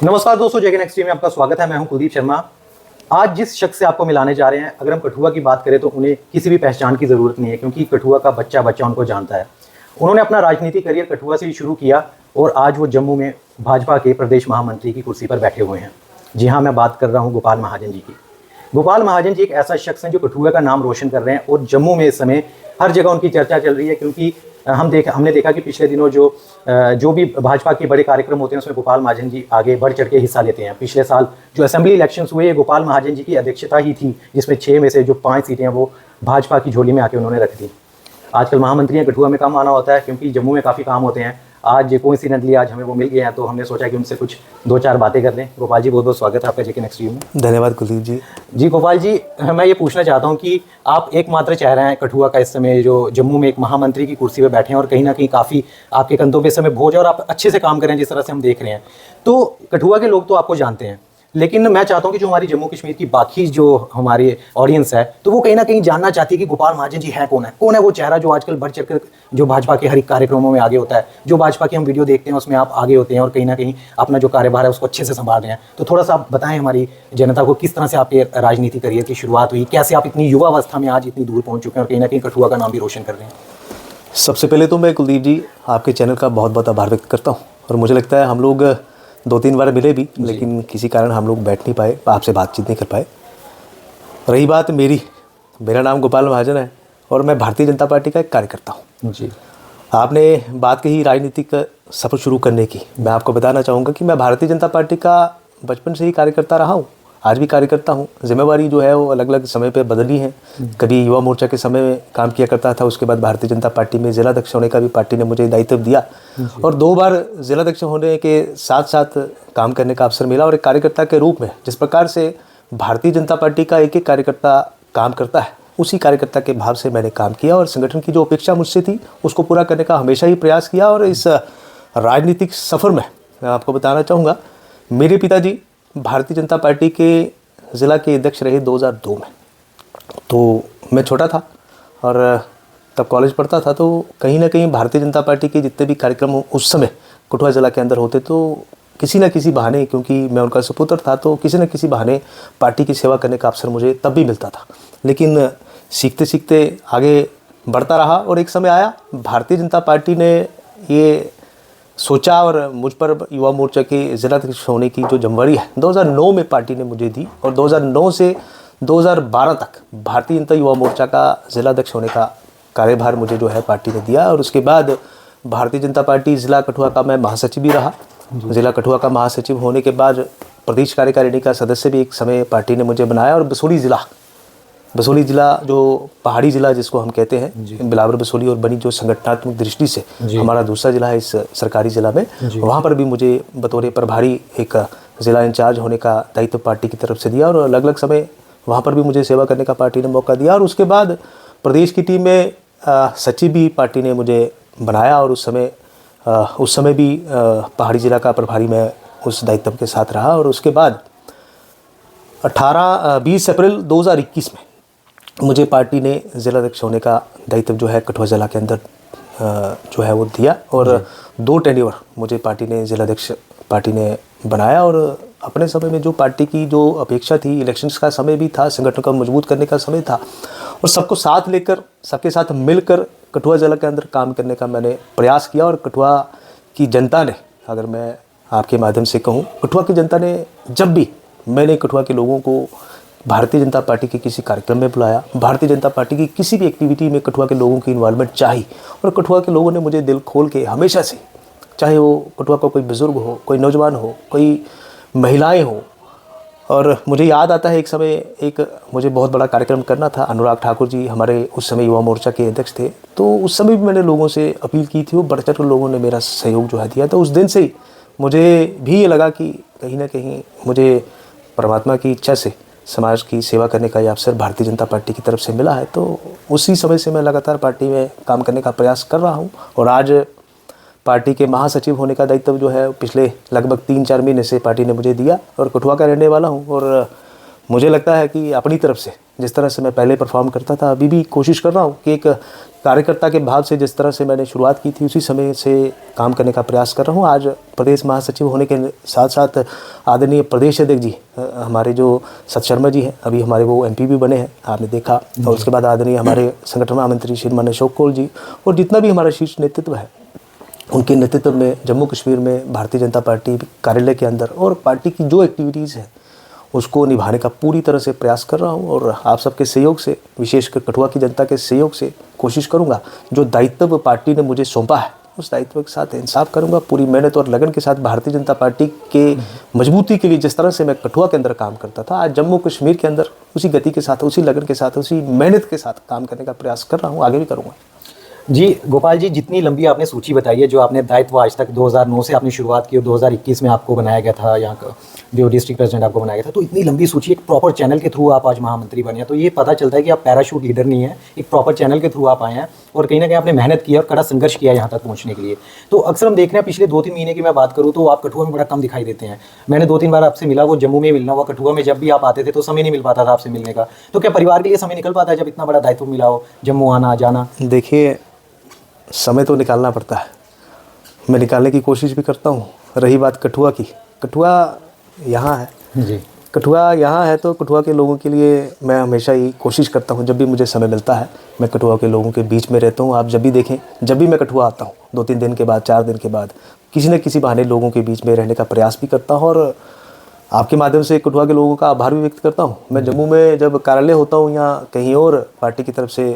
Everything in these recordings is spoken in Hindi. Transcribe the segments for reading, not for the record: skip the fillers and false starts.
नमस्कार दोस्तों, जेके नेक्स्ट में आपका स्वागत है। मैं हूं कुलदीप शर्मा। आज जिस शख्स से आपको मिलाने जा रहे हैं, अगर हम कठुआ की बात करें तो उन्हें किसी भी पहचान की ज़रूरत नहीं है, क्योंकि कठुआ का बच्चा बच्चा उनको जानता है। उन्होंने अपना राजनीतिक करियर कठुआ से ही शुरू किया और आज वो जम्मू में भाजपा के प्रदेश महामंत्री की कुर्सी पर बैठे हुए हैं। जी हाँ, मैं बात कर रहा हूँ गोपाल महाजन जी की। गोपाल महाजन जी एक ऐसा शख्स हैं जो कठुआ का नाम रोशन कर रहे हैं और जम्मू में इस समय हर जगह उनकी चर्चा चल रही है, क्योंकि हमने देखा कि पिछले दिनों जो भी भाजपा के बड़े कार्यक्रम होते हैं उसमें गोपाल महाजन जी आगे बढ़ चढ़ के हिस्सा लेते हैं। पिछले साल जो असेंबली इलेक्शंस हुए, गोपाल महाजन जी की अध्यक्षता ही थी, जिसमें 6 में से जो 5 सीटें हैं वो भाजपा की झोली में आके उन्होंने रख दी। आजकल महामंत्री हैं, कठुआ में कम आना होता है क्योंकि जम्मू में काफ़ी काम होते हैं। आज कोइंसिडेंटली आज हमें वो मिल गए हैं, तो हमने सोचा कि उनसे कुछ 2-4 बातें कर लें। गोपाल जी, बहुत बहुत स्वागत है आपका जेके नेक्स्ट में। धन्यवाद कुलदीप जी। जी गोपाल जी, मैं ये पूछना चाहता हूँ कि आप एकमात्र चेहरा हैं कठुआ का इस समय, जो जम्मू में एक महामंत्री की कुर्सी पर बैठे हैं और कहीं ना कहीं काफ़ी आपके कंधों पे इस समय बोझ है और आप अच्छे से काम कर रहे हैं जिस तरह से हम देख रहे हैं। तो कठुआ के लोग तो आपको जानते हैं, लेकिन मैं चाहता हूं कि जो हमारी जम्मू कश्मीर की बाकी जो हमारी ऑडियंस है, तो वो कहीं ना कहीं जानना चाहती है कि गोपाल महाजन जी है कौन है वो चेहरा जो आजकल बढ़ चढ़कर जो भाजपा के हर एक कार्यक्रमों में आगे होता है, जो भाजपा की हम वीडियो देखते हैं उसमें आप आगे होते हैं और कहीं ना कहीं अपना जो कार्यभार है उसको अच्छे से संभाल रहे हैं। तो थोड़ा सा आप बताएं हमारी जनता को किस तरह से आपके राजनीति करियर की शुरुआत हुई, कैसे आप इतनी युवा अवस्था में आज इतनी दूर पहुँच चुके हैं और कहीं ना कहीं कठुआ का नाम भी रोशन कर रहे हैं। सबसे पहले तो मैं कुलदीप जी आपके चैनल का बहुत बहुत आभार व्यक्त करता हूँ और मुझे लगता है हम लोग 2-3 बार मिले भी, लेकिन किसी कारण हम लोग बैठ नहीं पाए, आपसे बातचीत नहीं कर पाए। रही बात मेरा नाम गोपाल महाजन है और मैं भारतीय जनता पार्टी का एक कार्यकर्ता हूँ। जी, आपने बात कही राजनीतिक सफ़र शुरू करने की। मैं आपको बताना चाहूँगा कि मैं भारतीय जनता पार्टी का बचपन से ही कार्यकर्ता रहा हूँ, आज भी कार्यकर्ता हूँ। जिम्मेवारी जो है वो अलग अलग समय पे बदली है। कभी युवा मोर्चा के समय में काम किया करता था, उसके बाद भारतीय जनता पार्टी में जिलाध्यक्ष होने का भी पार्टी ने मुझे दायित्व दिया और 2 बार जिलाध्यक्ष होने के साथ साथ काम करने का अवसर मिला। और एक कार्यकर्ता के रूप में जिस प्रकार से भारतीय जनता पार्टी का एक एक कार्यकर्ता काम करता है, उसी कार्यकर्ता के भाव से मैंने काम किया और संगठन की जो अपेक्षा मुझसे थी उसको पूरा करने का हमेशा ही प्रयास किया। और इस राजनीतिक सफ़र में मैं आपको बताना चाहूँगा, मेरे पिताजी भारतीय जनता पार्टी के ज़िला के अध्यक्ष रहे 2002 में। तो मैं छोटा था और तब कॉलेज पढ़ता था, तो कहीं ना कहीं भारतीय जनता पार्टी के जितने भी कार्यक्रम उस समय कठुआ ज़िला के अंदर होते, तो किसी न किसी बहाने, क्योंकि मैं उनका सुपुत्र था, तो किसी न किसी बहाने पार्टी की सेवा करने का अवसर मुझे तब भी मिलता था। लेकिन सीखते सीखते आगे बढ़ता रहा और एक समय आया, भारतीय जनता पार्टी ने ये सोचा और मुझ पर युवा मोर्चा के जिलाध्यक्ष होने की जो जिम्मेवारी है 2009 में पार्टी ने मुझे दी और 2009 से 2012 तक भारतीय जनता युवा मोर्चा का जिलाध्यक्ष होने का कार्यभार मुझे जो है पार्टी ने दिया। और उसके बाद भारतीय जनता पार्टी ज़िला कठुआ का मैं महासचिव भी रहा। ज़िला कठुआ का महासचिव होने के बाद प्रदेश कार्यकारिणी का सदस्य भी एक समय पार्टी ने मुझे बनाया और बसोली ज़िला जो पहाड़ी ज़िला जिसको हम कहते हैं, बिलावर बसोली और बनी, जो संगठनात्मक दृष्टि से हमारा दूसरा ज़िला है इस सरकारी ज़िला में, वहाँ पर भी मुझे बतौर प्रभारी एक ज़िला इंचार्ज होने का दायित्व पार्टी की तरफ से दिया और अलग अलग समय वहाँ पर भी मुझे सेवा करने का पार्टी ने मौका दिया। और उसके बाद प्रदेश की टीम में सचिव भी पार्टी ने मुझे बनाया और उस समय भी पहाड़ी ज़िला का प्रभारी मैं उस दायित्व के साथ रहा। और उसके बाद 20 अप्रैल 2021 में मुझे पार्टी ने जिलाध्यक्ष होने का दायित्व जो है कठुआ ज़िला के अंदर जो है वो दिया और 2 टेन्योर मुझे पार्टी ने जिलाध्यक्ष पार्टी ने बनाया। और अपने समय में जो पार्टी की जो अपेक्षा थी, इलेक्शंस का समय भी था, संगठन को मजबूत करने का समय था और सबको साथ लेकर, सबके साथ मिलकर कठुआ ज़िला के अंदर काम करने का मैंने प्रयास किया। और कठुआ की जनता ने, अगर मैं आपके माध्यम से कहूँ, कठुआ की जनता ने जब भी मैंने कठुआ के लोगों को भारतीय जनता पार्टी के किसी कार्यक्रम में बुलाया, भारतीय जनता पार्टी की किसी भी एक्टिविटी में कठुआ के लोगों की इन्वॉल्वमेंट चाहिए और कठुआ के लोगों ने मुझे दिल खोल के हमेशा से, चाहे वो कठुआ का कोई बुज़ुर्ग हो, कोई नौजवान हो, कोई महिलाएं हो। और मुझे याद आता है एक समय एक मुझे बहुत बड़ा कार्यक्रम करना था, अनुराग ठाकुर जी हमारे उस समय युवा मोर्चा के अध्यक्ष थे, तो उस समय भी मैंने लोगों से अपील की थी, वो बढ़ चढ़ कर लोगों ने मेरा सहयोग जो है दिया। तो उस दिन से ही मुझे भी ये लगा कि कहीं ना कहीं मुझे परमात्मा की इच्छा से समाज की सेवा करने का ये अवसर भारतीय जनता पार्टी की तरफ से मिला है। तो उसी समय से मैं लगातार पार्टी में काम करने का प्रयास कर रहा हूँ और आज पार्टी के महासचिव होने का दायित्व जो है पिछले लगभग 3-4 महीने से पार्टी ने मुझे दिया और कठुआ का रहने वाला हूँ। और मुझे लगता है कि अपनी तरफ से जिस तरह से मैं पहले परफॉर्म करता था, अभी भी कोशिश कर रहा हूँ कि एक कार्यकर्ता के भाव से जिस तरह से मैंने शुरुआत की थी, उसी समय से काम करने का प्रयास कर रहा हूँ। आज प्रदेश महासचिव होने के साथ साथ आदरणीय प्रदेश अध्यक्ष जी हमारे जो सत शर्मा जी हैं, अभी हमारे वो MP भी बने हैं, आपने देखा। और उसके बाद आदरणीय हमारे संगठन महामंत्री श्रीमान अशोक कौल जी, और जितना भी हमारा शीर्ष नेतृत्व है, उनके नेतृत्व में जम्मू कश्मीर में भारतीय जनता पार्टी कार्यालय के अंदर और पार्टी की जो एक्टिविटीज़ है उसको निभाने का पूरी तरह से प्रयास कर रहा हूँ। और आप सबके सहयोग से, विशेषकर कठुआ की जनता के सहयोग से कोशिश करूँगा, जो दायित्व पार्टी ने मुझे सौंपा है उस दायित्व के साथ इंसाफ करूँगा, पूरी मेहनत और लगन के साथ। भारतीय जनता पार्टी के मजबूती के लिए जिस तरह से मैं कठुआ के अंदर काम करता था, आज जम्मू कश्मीर के अंदर उसी गति के साथ, उसी लगन के साथ, उसी मेहनत के साथ काम करने का प्रयास कर रहा हूँ, आगे भी करूँगा। जी गोपाल जी, जितनी लंबी आपने सूची बताई है, जो आपने दायित्व आज तक 2009 से आपने शुरुआत की और 2021 में आपको बनाया गया था, यहाँ का जो डिस्ट्रिक्ट प्रेसिडेंट आपको बनाया गया था, तो इतनी लंबी सूची एक प्रॉपर चैनल के थ्रू आप आज महामंत्री बने हैं, तो ये पता चलता है कि आप पैराशूट लीडर नहीं है, एक प्रॉपर चैनल के थ्रू आप आए हैं और कहीं ना कहीं आपने मेहनत की और कड़ा संघर्ष किया यहाँ तक पहुँचने के लिए। तो अक्सर हम देख रहे हैं, पिछले 2-3 महीने की मैं बात करूँ तो आप कठुआ में बड़ा कम दिखाई देते हैं। मैंने 2-3 बार आपसे मिला, वो जम्मू में मिलना हुआ, कठुआ में जब भी आप आते थे तो समय नहीं मिल पाता था आपसे मिलने का। तो क्या परिवार के लिए समय निकल पाता है जब इतना बड़ा दायित्व मिला हो, जम्मू आना जाना? देखिए, समय तो निकालना पड़ता है, मैं निकालने की कोशिश भी करता हूँ। रही बात कठुआ की, कठुआ यहाँ है जी, कठुआ यहाँ है तो कठुआ के लोगों के लिए मैं हमेशा ही कोशिश करता हूँ, जब भी मुझे समय मिलता है मैं कठुआ के लोगों के बीच में रहता हूँ। आप जब भी देखें, जब भी मैं कठुआ आता हूँ, 2-3 दिन के बाद, 4 दिन के बाद, किसी न किसी बहाने लोगों के बीच में रहने का प्रयास भी करता हूँ और आपके माध्यम से कठुआ के लोगों का आभार भी व्यक्त करता हूँ। मैं जम्मू में जब कार्यालय होता हूँ या कहीं और पार्टी की तरफ से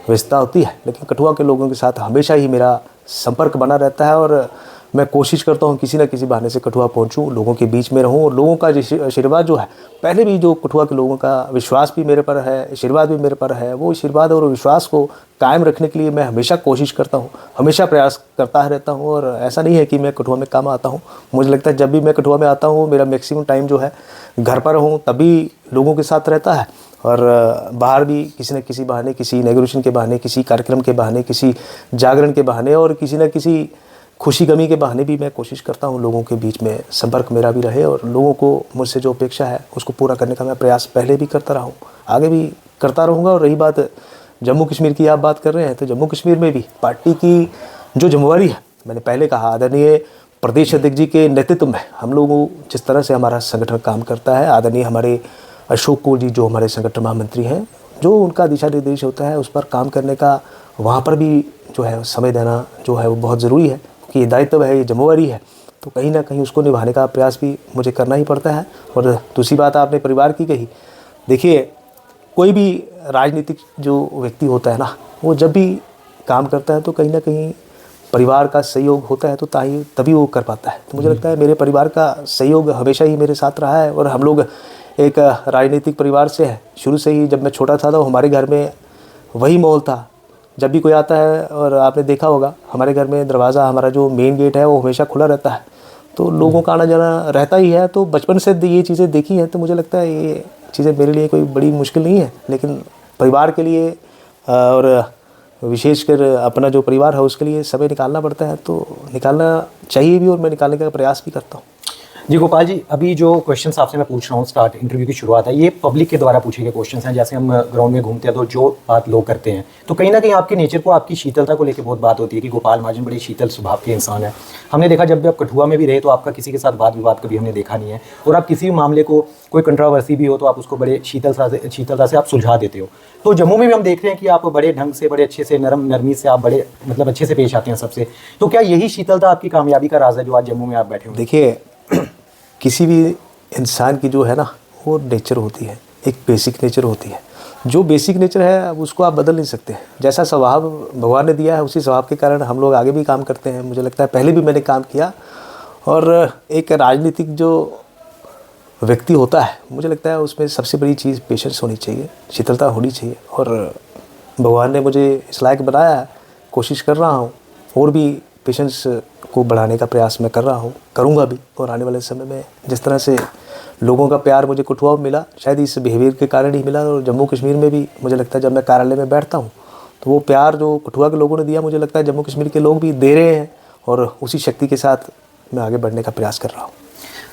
व्यस्तता होती है, लेकिन कठुआ के लोगों के साथ हमेशा ही मेरा संपर्क बना रहता है और मैं कोशिश करता हूँ किसी न किसी बहाने से कठुआ पहुँचूँ, लोगों के बीच में रहूँ और लोगों का आशीर्वाद जो है, पहले भी जो कठुआ के लोगों का विश्वास भी मेरे पर है, आशीर्वाद भी मेरे पर है, वो आशीर्वाद और विश्वास को कायम रखने के लिए मैं हमेशा कोशिश करता हूँ, हमेशा प्रयास करता रहता हूँ। और ऐसा नहीं है कि मैं कठुआ में कम आता हूँ, मुझे लगता है जब भी मैं कठुआ में आता हूँ मेरा मैक्सिमम टाइम जो है घर पर हूँ, तभी लोगों के साथ रहता है। और बाहर भी किसी न किसी बहाने, किसी इनॉग्रेशन के बहाने, किसी कार्यक्रम के बहाने, किसी जागरण के बहाने और किसी न किसी खुशी गमी के बहाने भी मैं कोशिश करता हूँ लोगों के बीच में संपर्क मेरा भी रहे और लोगों को मुझसे जो अपेक्षा है उसको पूरा करने का मैं प्रयास पहले भी करता रहा हूँ, आगे भी करता रहूँगा। और रही बात जम्मू कश्मीर की, आप बात कर रहे हैं, तो जम्मू कश्मीर में भी पार्टी की जो जिम्मेवारी है, मैंने पहले कहा, आदरणीय प्रदेश अध्यक्ष जी के नेतृत्व में हम लोग जिस तरह से हमारा संगठन काम करता है, आदरणीय हमारे अशोक कौल जी जो हमारे संगठन महामंत्री हैं, जो उनका दिशा निर्देश होता है उस पर काम करने का, वहाँ पर भी जो है समय देना जो है वो बहुत ज़रूरी है, कि ये दायित्व है, ये जिम्मेवारी है, तो कहीं ना कहीं उसको निभाने का प्रयास भी मुझे करना ही पड़ता है। और दूसरी बात आपने परिवार की कही, देखिए कोई भी राजनीतिक जो व्यक्ति होता है ना, वो जब भी काम करता है तो कहीं ना कहीं परिवार का सहयोग होता है, तो तभी वो कर पाता है। तो मुझे लगता है मेरे परिवार का सहयोग हमेशा ही मेरे साथ रहा है और हम लोग एक राजनीतिक परिवार से है शुरू से ही। जब मैं छोटा था तो हमारे घर में वही माहौल था, जब भी कोई आता है, और आपने देखा होगा हमारे घर में दरवाज़ा, हमारा जो मेन गेट है वो हमेशा खुला रहता है, तो लोगों का आना जाना रहता ही है। तो बचपन से ये चीज़ें देखी हैं, तो मुझे लगता है ये चीज़ें मेरे लिए कोई बड़ी मुश्किल नहीं है, लेकिन परिवार के लिए और विशेषकर अपना जो परिवार है उसके लिए समय निकालना पड़ता है, तो निकालना चाहिए भी और मैं निकालने का प्रयास भी करता हूँ। जी गोपाल जी, अभी जो क्वेश्चंस आपसे मैं पूछ रहा हूँ, स्टार्ट इंटरव्यू की शुरुआत है, ये पब्लिक के द्वारा पूछे गए क्वेश्चंस हैं। जैसे हम ग्राउंड में घूमते हैं तो जो बात लोग करते हैं, तो कहीं ना कहीं आपके नेचर को, आपकी शीतलता को लेकर बहुत बात होती है कि गोपाल महाजन बड़े शीतल स्वभाव के इंसान है। हमने देखा जब भी आप कठुआ में भी रहे तो आपका किसी के साथ वाद विवाद कभी हमने देखा नहीं है, और आप किसी भी मामले को, कोई कंट्रोवर्सी भी हो तो आप उसको बड़े शीतलता से आप सुलझा देते हो। तो जम्मू में भी हम देख रहे हैं कि आप बड़े ढंग से, बड़े अच्छे से, नरमी से आप बड़े मतलब अच्छे से पेश आते हैं सबसे। तो क्या यही शीतलता आपकी कामयाबी का राज है जो आज जम्मू में आप बैठे हो? देखिए, किसी भी इंसान की जो है ना वो नेचर होती है, एक बेसिक नेचर होती है। जो बेसिक नेचर है अब उसको आप बदल नहीं सकते। जैसा स्वभाव भगवान ने दिया है उसी स्वभाव के कारण हम लोग आगे भी काम करते हैं। मुझे लगता है पहले भी मैंने काम किया, और एक राजनीतिक जो व्यक्ति होता है मुझे लगता है उसमें सबसे बड़ी चीज़ पेशेंस होनी चाहिए, शीतलता होनी चाहिए, और भगवान ने मुझे इस लायक बनाया है। कोशिश कर रहा हूँ और भी पेशेंस को बढ़ाने का प्रयास मैं कर रहा हूँ, करूँगा भी। और आने वाले समय में जिस तरह से लोगों का प्यार मुझे कठुआ में मिला, शायद इस बिहेवियर के कारण ही मिला, और जम्मू कश्मीर में भी मुझे लगता है जब मैं कार्यालय में बैठता हूँ तो वो प्यार जो कठुआ के लोगों ने दिया, मुझे लगता है जम्मू कश्मीर के लोग भी दे रहे हैं, और उसी शक्ति के साथ मैं आगे बढ़ने का प्रयास कर रहा हूँ।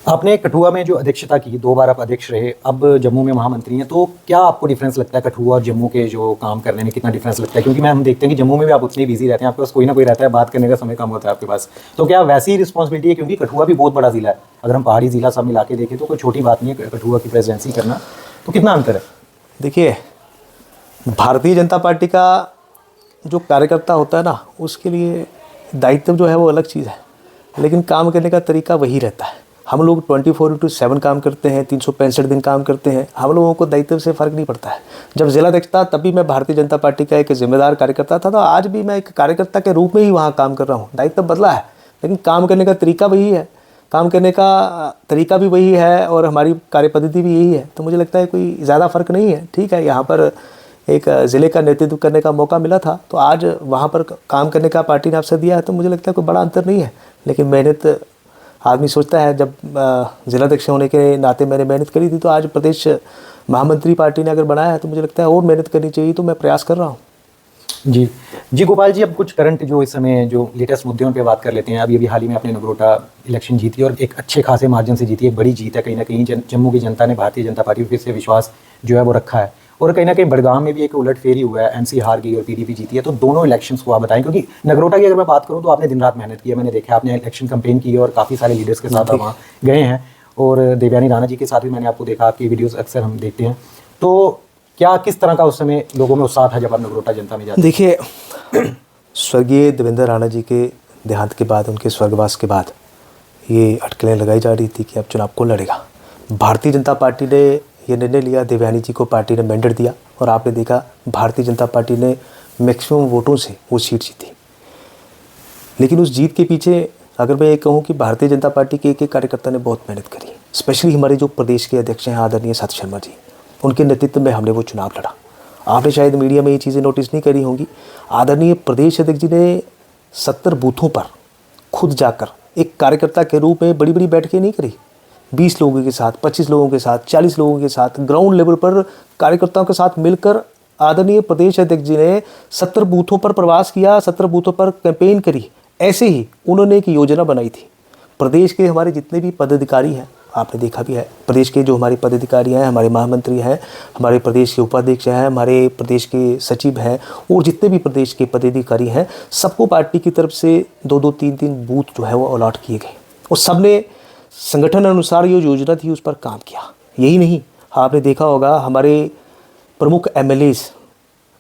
आपने कठुआ में जो अध्यक्षता की, 2 बार आप अध्यक्ष रहे, अब जम्मू में महामंत्री हैं, तो क्या आपको डिफरेंस लगता है कठुआ और जम्मू के जो काम करने में कितना डिफरेंस लगता है? क्योंकि हम देखते हैं कि जम्मू में भी आप उतने बिजी रहते हैं, आपके पास कोई ना कोई रहता है, बात करने का समय कम होता है आपके पास। तो क्या वैसी ही रिस्पॉन्सिबिलिटी है? क्योंकि कठुआ भी बहुत बड़ा जिला है, अगर हम पहाड़ी जिला सब मिला के देखें तो कोई छोटी बात नहीं है कठुआ की प्रेसिडेंसी करना, तो कितना अंतर है? देखिए, भारतीय जनता पार्टी का जो कार्यकर्ता होता है ना, उसके लिए दायित्व जो है वो अलग चीज़ है, लेकिन काम करने का तरीका वही रहता है। हम लोग 24/7 काम करते हैं, 365 दिन काम करते हैं, हम लोगों को दायित्व से फ़र्क नहीं पड़ता है। जब जिला अध्यक्ष था तब भी मैं भारतीय जनता पार्टी का एक जिम्मेदार कार्यकर्ता था, तो आज भी मैं एक कार्यकर्ता के रूप में ही वहाँ काम कर रहा हूँ। दायित्व बदला है, लेकिन काम करने का तरीका वही है, काम करने का तरीका भी वही है और हमारी कार्यपद्धति भी यही है। तो मुझे लगता है कोई ज़्यादा फ़र्क नहीं है। ठीक है, यहाँ पर एक ज़िले का नेतृत्व करने का मौका मिला था, तो आज वहाँ पर काम करने का पार्टी ने अवसर दिया है, तो मुझे लगता है कोई बड़ा अंतर नहीं है। लेकिन मेहनत आदमी सोचता है, जब जिलाध्यक्ष होने के नाते मैंने मेहनत करी थी, तो आज प्रदेश महामंत्री पार्टी ने अगर बनाया है तो मुझे लगता है और मेहनत करनी चाहिए, तो मैं प्रयास कर रहा हूँ। जी गोपाल जी, अब कुछ करंट जो इस समय जो लेटेस्ट मुद्दों पे बात कर लेते हैं। अभी हाल ही में आपने नगरोटा इलेक्शन जीती और एक अच्छे खासे मार्जिन से जीती, एक बड़ी जीत है। कहीं ना कहीं जम्मू की जनता ने भारतीय जनता पार्टी पे से विश्वास जो है वो रखा है, और कहीं ना कहीं बड़गाम में भी एक उलटफेर ही हुआ है, एनसी हार गई और पीडीपी जीती है। तो दोनों इलेक्शंस को आप बताएं, क्योंकि नगरोटा की अगर मैं बात करूं तो आपने दिन रात मेहनत की है, मैंने देखा आपने इलेक्शन कैंपेन की और काफ़ी सारे लीडर्स के साथ वहाँ गए हैं, और देवयानी राणा जी के साथ भी मैंने आपको देखा, आपकी वीडियोज़ अक्सर हम देखते हैं। तो क्या किस तरह का उस समय लोगों में उत्साह था जब आप नगरोटा जनता में जाते? देखिए, स्वर्गीय देवेंद्र राणा जी के देहांत के बाद, उनके स्वर्गवास के बाद ये अटकलें लगाई जा रही थी कि अब चुनाव कौन लड़ेगा। भारतीय जनता पार्टी ने ये निर्णय लिया, देवयानी जी को पार्टी ने मैंडेट दिया, और आपने देखा भारतीय जनता पार्टी ने मैक्सिमम वोटों से वो सीट जीती। लेकिन उस जीत के पीछे अगर मैं ये कहूँ कि भारतीय जनता पार्टी के एक कार्यकर्ता ने बहुत मेहनत करी, स्पेशली हमारे जो प्रदेश के अध्यक्ष हैं आदरणीय सत शर्मा जी, उनके नेतृत्व में हमने वो चुनाव लड़ा। आपने शायद मीडिया में ये चीज़ें नोटिस नहीं करी होंगी, आदरणीय प्रदेश अध्यक्ष जी ने 70 बूथों पर खुद जाकर एक कार्यकर्ता के रूप में बड़ी बड़ी बैठकें नहीं करी, 20 लोगों के साथ, 25 लोगों के साथ, 40 लोगों के साथ, ग्राउंड लेवल पर कार्यकर्ताओं के साथ मिलकर आदरणीय प्रदेश अध्यक्ष जी ने 70 बूथों पर प्रवास किया, 70 बूथों पर कैंपेन करी। ऐसे ही उन्होंने एक योजना बनाई थी। प्रदेश के हमारे जितने भी पदाधिकारी हैं, आपने देखा भी है, प्रदेश के जो हमारे पदाधिकारी हैं, हमारे महामंत्री हैं, हमारे प्रदेश के उपाध्यक्ष हैं, हमारे प्रदेश के सचिव हैं, और जितने भी प्रदेश के पदाधिकारी हैं, सबको पार्टी की तरफ से 2-2, 3-3 बूथ जो है वो अलॉट किए गए, और सबने संगठन अनुसार जो योजना थी उस पर काम किया। यही नहीं, आपने देखा होगा हमारे प्रमुख एमएलएस,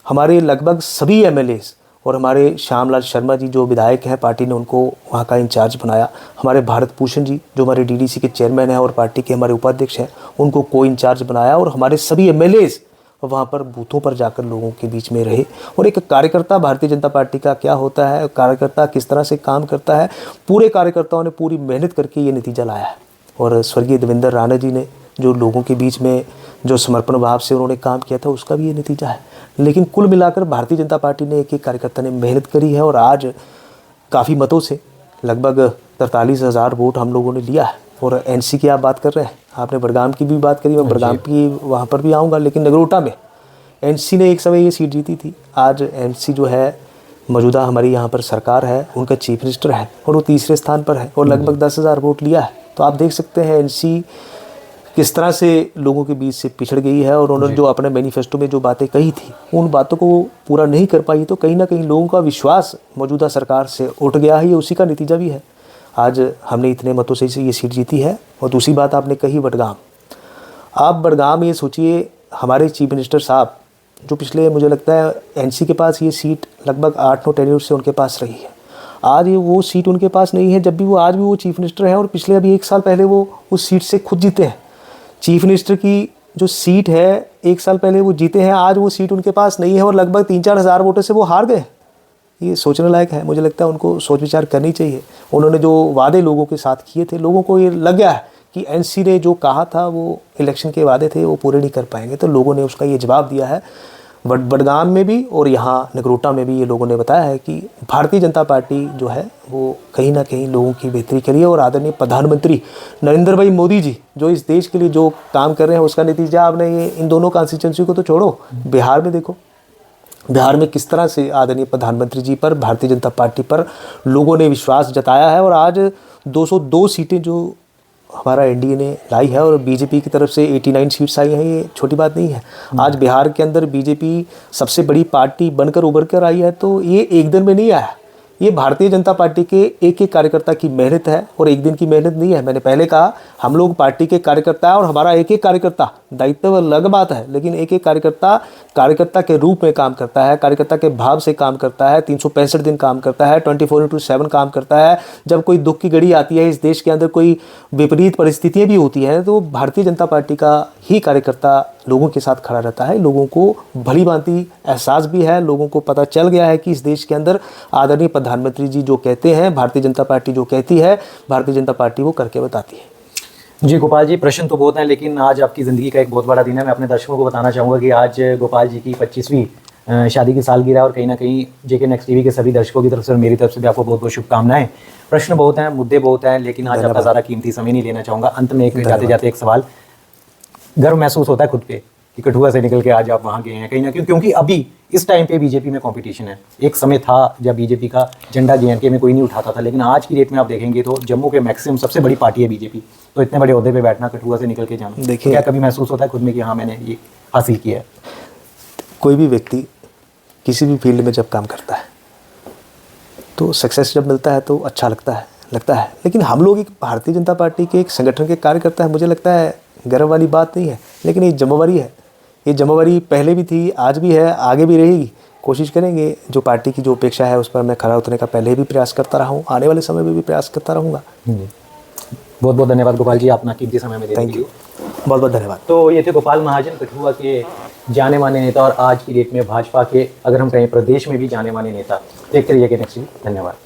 हमारे लगभग सभी एमएलएस, और हमारे श्यामलाल शर्मा जी जो विधायक हैं, पार्टी ने उनको वहाँ का इंचार्ज बनाया। हमारे भारत भूषण जी जो हमारे डीडीसी के चेयरमैन हैं और पार्टी के हमारे उपाध्यक्ष हैं, उनको को इंचार्ज बनाया, और हमारे सभी एमएलएस वहाँ पर बूथों पर जाकर लोगों के बीच में रहे। और एक कार्यकर्ता भारतीय जनता पार्टी का क्या होता है, कार्यकर्ता किस तरह से काम करता है, पूरे कार्यकर्ताओं ने पूरी मेहनत करके ये नतीजा लाया है। और स्वर्गीय देवेंद्र राणा जी ने जो लोगों के बीच में जो समर्पण भाव से उन्होंने काम किया था, उसका भी ये नतीजा है। लेकिन कुल मिलाकर भारतीय जनता पार्टी ने एक कार्यकर्ता ने मेहनत करी है, और आज काफ़ी मतों से लगभग 43,000 वोट हम लोगों ने लिया है। और एनसी की आप बात कर रहे हैं, आपने बड़गाम की भी बात करी, मैं बड़गाम की वहाँ पर भी आऊँगा, लेकिन नगरोटा में एनसी ने एक समय ये सीट जीती थी। आज एनसी जो है मौजूदा हमारी यहाँ पर सरकार है, उनका चीफ मिनिस्टर है, और वो तीसरे स्थान पर है, और लगभग 10,000 वोट लिया है। तो आप देख सकते हैं एनसी किस तरह से लोगों के बीच से पिछड़ गई है, और उन्होंने जो अपने मैनिफेस्टो में जो बातें कही थी उन बातों को पूरा नहीं कर पाई। तो कहीं ना कहीं लोगों का विश्वास मौजूदा सरकार से उठ गया है, ये उसी का नतीजा भी है। आज हमने इतने मतों से ये सीट जीती है। और दूसरी बात आपने कही बड़गाम, आप बड़गाम ये सोचिए, हमारे चीफ मिनिस्टर साहब जो पिछले मुझे लगता है एनसी के पास ये सीट लगभग 8-9 टेन्योर से उनके पास रही है, आज ये वो सीट उनके पास नहीं है, जब भी वो आज भी वो चीफ मिनिस्टर हैं, और पिछले अभी 1 साल पहले वो उस सीट से खुद जीते हैं। चीफ मिनिस्टर की जो सीट है 1 साल पहले वो जीते हैं, आज वो सीट उनके पास नहीं है, और लगभग 3-4 हज़ार वोटों से वो हार गए। ये सोचने लायक है, मुझे लगता है उनको सोच विचार करनी चाहिए। उन्होंने जो वादे लोगों के साथ किए थे, लोगों को ये लग गया है कि एनसी ने जो कहा था वो इलेक्शन के वादे थे वो पूरे नहीं कर पाएंगे, तो लोगों ने उसका ये जवाब दिया है। बड़गाम में भी और यहाँ नगरोटा में भी ये लोगों ने बताया है कि भारतीय जनता पार्टी जो है वो कहीं ना कहीं लोगों की बेहतरी के लिए, और आदरणीय प्रधानमंत्री नरेंद्र भाई मोदी जी जो इस देश के लिए जो काम कर रहे हैं उसका नतीजा आपने ये इन दोनों कॉन्स्टिट्यूंसी को तो छोड़ो, बिहार में देखो, बिहार में किस तरह से आदरणीय प्रधानमंत्री जी पर, भारतीय जनता पार्टी पर लोगों ने विश्वास जताया है। और आज 202 सीटें जो हमारा एनडीए ने लाई है और बीजेपी की तरफ से 89 सीट्स आई हैं, ये छोटी बात नहीं है। आज बिहार के अंदर बीजेपी सबसे बड़ी पार्टी बनकर उभर कर आई है, तो ये एक दिन में नहीं आया। ये भारतीय जनता पार्टी के एक एक कार्यकर्ता की मेहनत है और एक दिन की मेहनत नहीं है। मैंने पहले कहा हम लोग पार्टी के कार्यकर्ता है और हमारा एक एक कार्यकर्ता, दायित्व अलग बात है, लेकिन एक एक कार्यकर्ता के रूप में काम करता है, कार्यकर्ता के भाव से काम करता है, 365 दिन काम करता है, 24/7 काम करता है। जब कोई दुख की घड़ी आती है, इस देश के अंदर कोई विपरीत परिस्थितियाँ भी होती हैं, तो भारतीय जनता पार्टी का ही कार्यकर्ता लोगों के साथ खड़ा रहता है। लोगों को भली भांति एहसास भी है, लोगों को पता चल गया है कि इस देश के अंदर आदरणीय प्रधानमंत्री जी जो कहते हैं, भारतीय जनता पार्टी जो कहती है, भारतीय जनता पार्टी वो करके बताती है। जी गोपाल जी, प्रश्न तो बहुत हैं, लेकिन आज आपकी ज़िंदगी का एक बहुत बड़ा दिन है। मैं अपने दर्शकों को बताना चाहूँगा कि आज गोपाल जी की 25वीं शादी की सालगिरह है और कहीं ना कहीं जेके नेक्स्ट टीवी के सभी दर्शकों की तरफ से और मेरी तरफ से भी आपको बहुत बहुत शुभकामनाएं। प्रश्न बहुत हैं, मुद्दे बहुत हैं, लेकिन आज आपका ज़्यादा कीमती समय नहीं लेना चाहूँगा। अंत में जाते जाते एक सवाल, गर्व महसूस होता है खुद पे कि कठुआ से निकल के आज आप वहाँ गए हैं कहीं ना कहीं, क्योंकि अभी इस टाइम पे बीजेपी में कंपटीशन है। एक समय था जब बीजेपी का झंडा जेएनके में कोई नहीं उठाता था, लेकिन आज की डेट में आप देखेंगे तो जम्मू के मैक्सिमम सबसे बड़ी पार्टी है बीजेपी। तो इतने बड़े ओहदे पे बैठना, कठुआ से निकल के जाना, देखिए, क्या कभी महसूस होता है खुद में कि हाँ मैंने ये हासिल किया है? कोई भी व्यक्ति किसी भी फील्ड में जब काम करता है तो सक्सेस जब मिलता है तो अच्छा लगता है, लेकिन हम लोग एक भारतीय जनता पार्टी के एक संगठन के कार्यकर्ता है, मुझे लगता है गर्व वाली बात नहीं है, लेकिन ये जिम्मेवारी है। ये जिम्मेवारी पहले भी थी, आज भी है, आगे भी रहेगी। कोशिश करेंगे, जो पार्टी की जो अपेक्षा है उस पर मैं खरा उतरने का पहले भी प्रयास करता रहा हूँ, आने वाले समय में भी प्रयास करता रहूँगा। बहुत बहुत धन्यवाद गोपाल जी, अपना कीमती समय में देने के लिए। बहुत बहुत धन्यवाद। तो ये थे गोपाल महाजन, कठुआ के जाने माने नेता और आज की डेट में भाजपा के, अगर हम कहें प्रदेश में भी जाने माने नेता। देखते रहिए नेक्स्ट। धन्यवाद।